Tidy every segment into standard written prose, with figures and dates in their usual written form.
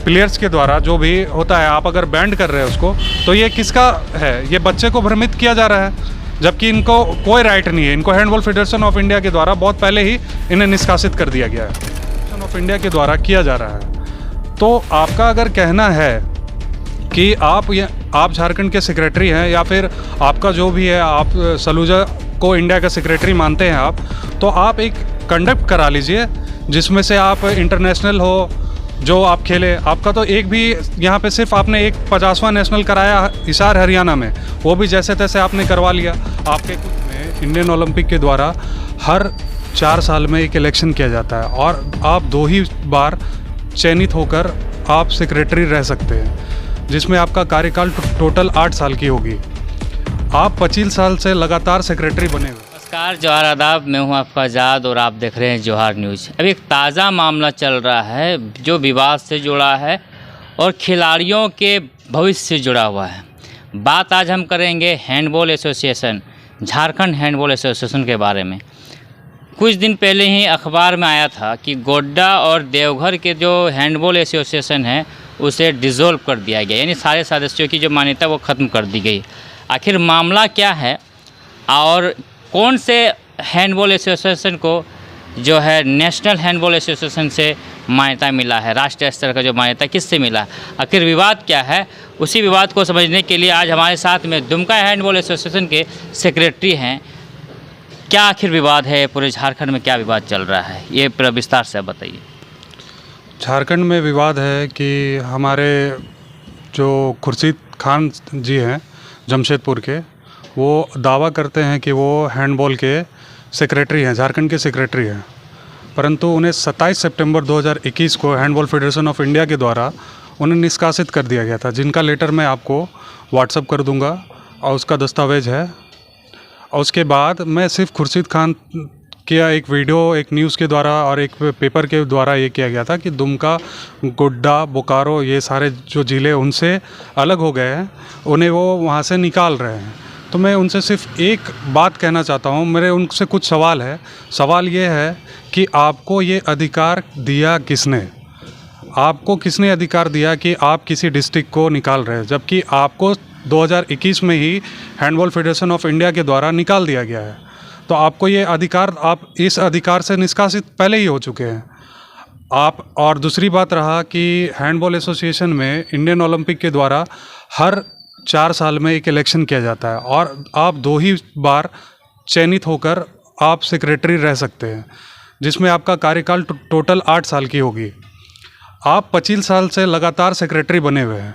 Players के द्वारा जो भी होता है, आप अगर बैंड कर रहे हैं उसको, तो ये किसका है? ये बच्चे को भ्रमित किया जा रहा है, जबकि इनको कोई राइट नहीं है। इनको हैंडबॉल फेडरेशन ऑफ इंडिया के द्वारा बहुत पहले ही इन्हें निष्कासित कर दिया गया है, फेडरेशन ऑफ इंडिया के द्वारा किया जा रहा है। तो आपका अगर कहना है कि आप झारखंड के सेक्रेटरी हैं, या फिर आपका जो भी है, आप सलूजा को इंडिया का सेक्रेटरी मानते हैं आप, तो आप एक कंडक्ट करा लीजिए जिसमें से आप इंटरनेशनल हो जो आप खेले। आपका तो एक भी यहाँ पे सिर्फ आपने एक 50वां नेशनल कराया हिसार हरियाणा में, वो भी जैसे तैसे आपने करवा लिया। आपके कुछ में इंडियन ओलंपिक के द्वारा हर 4 साल में एक इलेक्शन किया जाता है, और आप 2 ही बार चयनित होकर आप सेक्रेटरी रह सकते हैं, जिसमें आपका कार्यकाल टोटल 8 साल की होगी। आप 25 साल से लगातार सेक्रेटरी बने हुए। नमस्कार, जोहार आदाब, मैं हूं आपका आज़ाद और आप देख रहे हैं जोहार न्यूज़। अभी एक ताज़ा मामला चल रहा है जो विवाद से जुड़ा है और खिलाड़ियों के भविष्य से जुड़ा हुआ है। बात आज हम करेंगे handball association, Jharkhand handball association के बारे में। कुछ दिन पहले ही अखबार में आया था कि गोड्डा और देवघर के जो हैंडबॉल एसोसिएशन है उसे डिसॉल्व कर दिया गया, यानी सारे सदस्यों की जो मान्यता वो ख़त्म कर दी गई। आखिर मामला क्या है और कौन से हैंडबॉल एसोसिएशन को जो है नेशनल हैंडबॉल एसोसिएशन से मान्यता मिला है, राष्ट्रीय स्तर का जो मान्यता किससे मिला, आखिर विवाद क्या है, उसी विवाद को समझने के लिए आज हमारे साथ में दुमका हैंडबॉल एसोसिएशन के सेक्रेटरी हैं। क्या आखिर विवाद है, पूरे झारखंड में क्या विवाद चल रहा है, ये पूरा विस्तार से बताइए। झारखंड में विवाद है कि हमारे जो खुर्शीद खान जी हैं जमशेदपुर के, वो दावा करते हैं कि वो हैंडबॉल के सेक्रेटरी हैं, झारखंड के सेक्रेटरी हैं, परंतु उन्हें 27 सितंबर 2021 को हैंडबॉल फेडरेशन ऑफ इंडिया के द्वारा उन्हें निष्कासित कर दिया गया था, जिनका लेटर मैं आपको व्हाट्सअप कर दूंगा और उसका दस्तावेज है। और उसके बाद मैं सिर्फ खुर्शीद खान किया एक वीडियो एक न्यूज़ के द्वारा और एक पेपर के द्वारा ये किया गया था कि दुमका, गोड्डा, बोकारो, ये सारे जो ज़िले उनसे अलग हो गए हैं, उन्हें वो वहाँ से निकाल रहे हैं। तो मैं उनसे सिर्फ एक बात कहना चाहता हूँ, मेरे उनसे कुछ सवाल है। सवाल ये है कि आपको ये अधिकार दिया किसने? आपको किसने अधिकार दिया कि आप किसी डिस्ट्रिक्ट को निकाल रहे हैं, जबकि आपको 2021 में ही हैंडबॉल फेडरेशन ऑफ इंडिया के द्वारा निकाल दिया गया है। तो आपको ये अधिकार, आप इस अधिकार से निष्कासित पहले ही हो चुके हैं आप। और दूसरी बात रहा कि हैंडबॉल एसोसिएशन में इंडियन ओलंपिक के द्वारा हर 4 साल में एक इलेक्शन किया जाता है, और आप 2 ही बार चयनित होकर आप सेक्रेटरी रह सकते हैं, जिसमें आपका कार्यकाल टोटल 8 साल की होगी। आप 25 साल से लगातार सेक्रेटरी बने हुए हैं।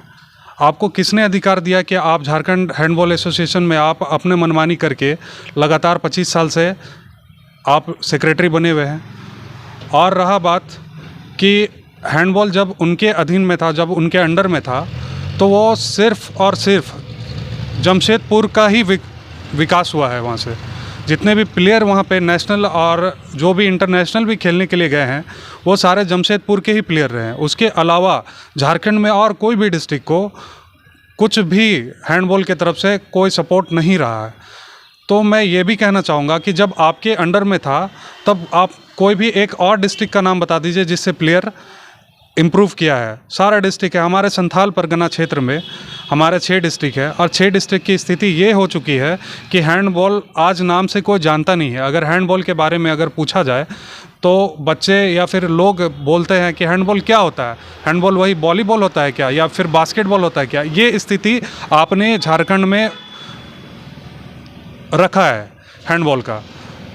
आपको किसने अधिकार दिया कि आप झारखंड हैंडबॉल एसोसिएशन में आप अपने मनमानी करके लगातार 25 साल से आप सेक्रेटरी बने हुए हैं? और रहा बात कि हैंडबॉल जब उनके अधीन में था, जब उनके अंडर में था, तो वो सिर्फ और सिर्फ जमशेदपुर का ही विकास हुआ है। वहाँ से जितने भी प्लेयर वहाँ पे नेशनल और जो भी इंटरनेशनल भी खेलने के लिए गए हैं, वो सारे जमशेदपुर के ही प्लेयर रहे हैं। उसके अलावा झारखंड में और कोई भी डिस्ट्रिक्ट को कुछ भी हैंडबॉल के तरफ से कोई सपोर्ट नहीं रहा है। तो मैं ये भी कहना चाहूँगा कि जब आपके अंडर में था, तब आप कोई भी एक और डिस्ट्रिक्ट का नाम बता दीजिए जिससे प्लेयर इम्प्रूव किया है। सारा डिस्ट्रिक्ट है, हमारे संथाल परगना क्षेत्र में हमारे 6 डिस्ट्रिक्ट है, और 6 डिस्ट्रिक्ट की स्थिति ये हो चुकी है कि हैंडबॉल आज नाम से कोई जानता नहीं है। अगर हैंडबॉल के बारे में अगर पूछा जाए तो बच्चे या फिर लोग बोलते हैं कि हैंडबॉल क्या होता है, हैंडबॉल वही वॉलीबॉल होता है क्या, या फिर बास्केटबॉल होता है क्या? ये स्थिति आपने झारखंड में रखा है हैंडबॉल का,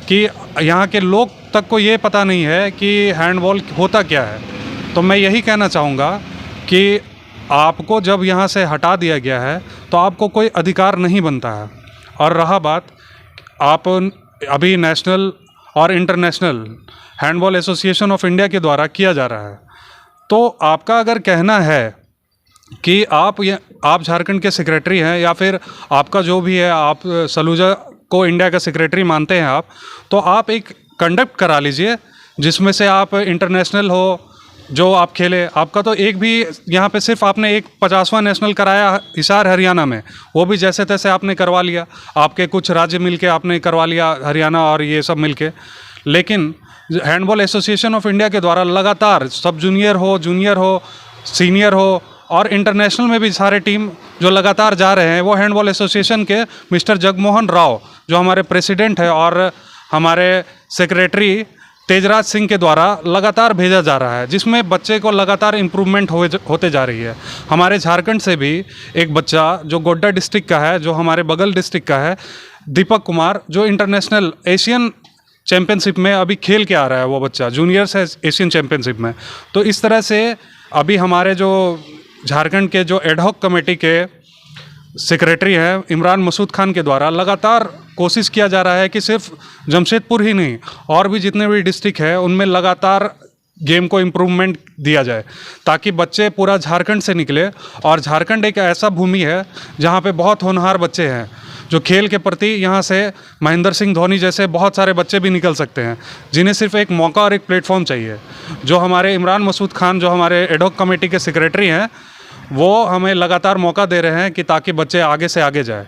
कि यहाँ के लोग तक को ये पता नहीं है कि हैंडबॉल होता क्या है। तो मैं यही कहना चाहूँगा कि आपको जब यहाँ से हटा दिया गया है तो आपको कोई अधिकार नहीं बनता है। और रहा बात, आप अभी नेशनल और international handball association of India के द्वारा किया जा रहा है, तो आपका अगर कहना है कि आप झारखंड के सेक्रेटरी हैं, या फिर आपका जो भी है, आप सलूजा को इंडिया का सेक्रेटरी मानते हैं आप, तो आप एक कंडक्ट करा लीजिए जिसमें से आप इंटरनेशनल हो जो आप खेले। आपका तो एक भी यहाँ पे सिर्फ आपने एक 50वां नेशनल कराया हिसार हरियाणा में, वो भी जैसे तैसे आपने करवा लिया। आपके कुछ राज्य मिलके आपने करवा लिया, हरियाणा और ये सब मिलके। लेकिन हैंडबॉल एसोसिएशन ऑफ इंडिया के द्वारा लगातार सब जूनियर हो सीनियर हो और इंटरनेशनल में भी सारे टीम जो लगातार जा रहे हैं, वो हैंडबॉल एसोसिएशन के मिस्टर जगमोहन राव जो हमारे प्रेसिडेंट है और हमारे सेक्रेटरी तेजराज सिंह के द्वारा लगातार भेजा जा रहा है, जिसमें बच्चे को लगातार इम्प्रूवमेंट होते जा रही है। हमारे झारखंड से भी एक बच्चा जो गोड्डा डिस्ट्रिक्ट का है, जो हमारे बगल डिस्ट्रिक्ट का है, दीपक कुमार, जो इंटरनेशनल एशियन चैम्पियनशिप में अभी खेल के आ रहा है, वो बच्चा जूनियर्स है एशियन चैम्पियनशिप में। तो इस तरह से अभी हमारे जो झारखंड के जो एडहॉक कमेटी के सेक्रेटरी हैं इमरान मसूद खान के द्वारा लगातार कोशिश किया जा रहा है कि सिर्फ जमशेदपुर ही नहीं और भी जितने भी डिस्ट्रिक्ट है उनमें लगातार गेम को इम्प्रूवमेंट दिया जाए, ताकि बच्चे पूरा झारखंड से निकले। और झारखंड एक ऐसा भूमि है जहाँ पे बहुत होनहार बच्चे हैं जो खेल के प्रति, यहाँ से महेंद्र सिंह धोनी जैसे बहुत सारे बच्चे भी निकल सकते हैं, जिन्हें सिर्फ एक मौका और एक प्लेटफॉर्म चाहिए। जो हमारे इमरान मसूद खान जो हमारे एडहॉक कमेटी के सेक्रेटरी हैं, वो हमें लगातार मौका दे रहे हैं कि ताकि बच्चे आगे से आगे जाए।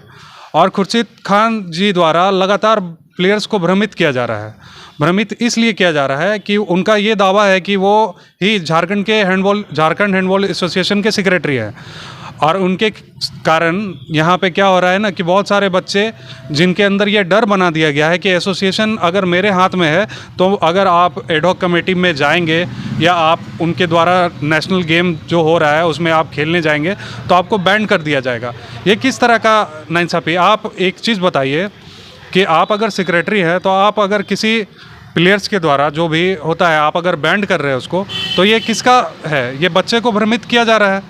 और खुर्शीद खान जी द्वारा लगातार प्लेयर्स को भ्रमित किया जा रहा है। भ्रमित इसलिए किया जा रहा है कि उनका ये दावा है कि वो ही झारखंड हैंडबॉल एसोसिएशन के सेक्रेटरी हैं, और उनके कारण यहाँ पे क्या हो रहा है ना कि बहुत सारे बच्चे जिनके अंदर ये डर बना दिया गया है कि एसोसिएशन अगर मेरे हाथ में है तो अगर आप एडहॉक कमेटी में जाएंगे या आप उनके द्वारा नेशनल गेम जो हो रहा है उसमें आप खेलने जाएंगे तो आपको बैन कर दिया जाएगा। ये किस तरह का नाइंसाफ़ी। आप एक चीज़ बताइए कि आप अगर सेक्रेटरी है तो आप अगर किसी प्लेयर्स के द्वारा जो भी होता है आप अगर बैंड कर रहे हैं उसको, तो ये किसका है? ये बच्चे को भ्रमित किया जा रहा है,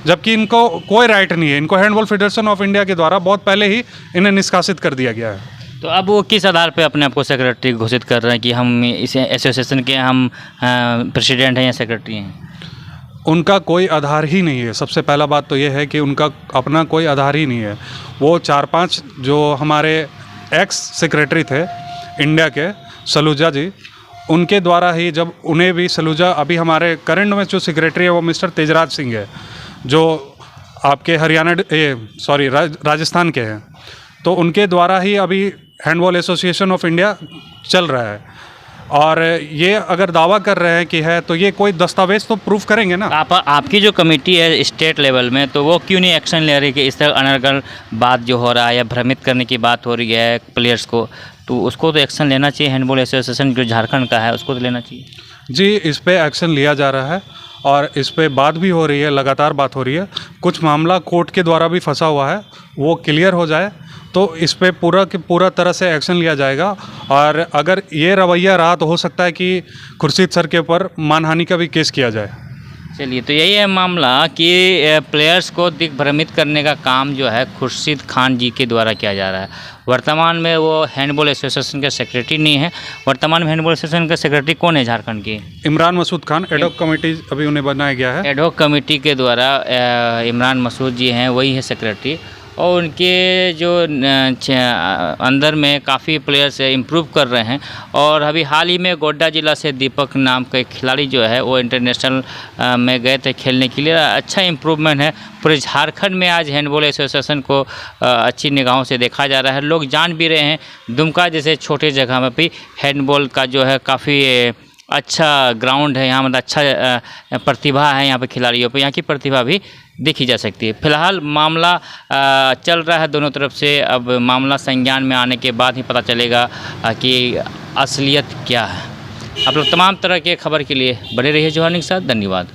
जबकि इनको कोई राइट नहीं है। इनको हैंडबॉल फेडरेशन ऑफ इंडिया के द्वारा बहुत पहले ही इन्हें निष्कासित कर दिया गया है। तो अब वो किस आधार पे अपने आप को सेक्रेटरी घोषित कर रहे हैं कि हम इस एसोसिएशन के हम प्रेसिडेंट हैं या सेक्रेटरी हैं? उनका कोई आधार ही नहीं है। सबसे पहला बात तो ये है कि उनका अपना कोई आधार ही नहीं है। वो 4-5 जो हमारे एक्स सेक्रेटरी थे इंडिया के, सलूजा जी, उनके द्वारा ही, जब उन्हें भी सलूजा, अभी हमारे करंट में जो सेक्रेटरी है वो मिस्टर तेजराज सिंह है जो आपके राजस्थान के हैं, तो उनके द्वारा ही अभी हैंडबॉल एसोसिएशन ऑफ इंडिया चल रहा है। और ये अगर दावा कर रहे हैं कि है तो ये कोई दस्तावेज तो प्रूफ करेंगे ना। आपकी जो कमेटी है स्टेट लेवल में, तो वो क्यों नहीं एक्शन ले रही कि इस तरह अनर्गल बात जो हो रहा है या भ्रमित करने की बात हो रही है प्लेयर्स को, तो उसको तो एक्शन लेना चाहिए। हैंडबॉल एसोसिएशन जो झारखंड का है उसको तो लेना चाहिए। जी, इस पे एक्शन लिया जा रहा है और इस पे बात भी हो रही है, लगातार बात हो रही है। कुछ मामला कोर्ट के द्वारा भी फंसा हुआ है, वो क्लियर हो जाए तो इस पे पूरा तरह से एक्शन लिया जाएगा। और अगर ये रवैया रहा तो हो सकता है कि खुर्शीद सर के ऊपर मानहानि का भी केस किया जाए। चलिए, तो यही है मामला कि प्लेयर्स को दिग्भ्रमित करने का काम जो है खुर्शीद खान जी के द्वारा किया जा रहा है। वर्तमान में वो हैंडबॉल एसोसिएशन के सेक्रेटरी नहीं है। वर्तमान में हैंडबॉल एसोसिएशन का सेक्रेटरी कौन है झारखंड की? इमरान मसूद खान। एडहॉक कमेटी अभी उन्हें बनाया गया है। एडहॉक कमेटी के द्वारा इमरान मसूद जी हैं, वही है सेक्रेटरी। और उनके जो अंदर में काफ़ी प्लेयर्स इम्प्रूव कर रहे हैं। और अभी हाल ही में गोड्डा ज़िला से दीपक नाम का एक खिलाड़ी जो है वो इंटरनेशनल में गए थे खेलने के लिए। अच्छा इम्प्रूवमेंट है। पूरे झारखंड में आज हैंडबॉल एसोसिएशन को अच्छी निगाहों से देखा जा रहा है। लोग जान भी रहे हैं दुमका जैसे छोटे जगह में भी हैंडबॉल का जो है काफ़ी अच्छा ग्राउंड है, यहाँ मतलब अच्छा प्रतिभा है यहाँ पे खिलाड़ियों पे, यहाँ की प्रतिभा भी देखी जा सकती है। फिलहाल मामला चल रहा है दोनों तरफ से। अब मामला संज्ञान में आने के बाद ही पता चलेगा कि असलियत क्या है। आप लोग तमाम तरह के खबर के लिए बने रहिए जवानी के साथ। धन्यवाद।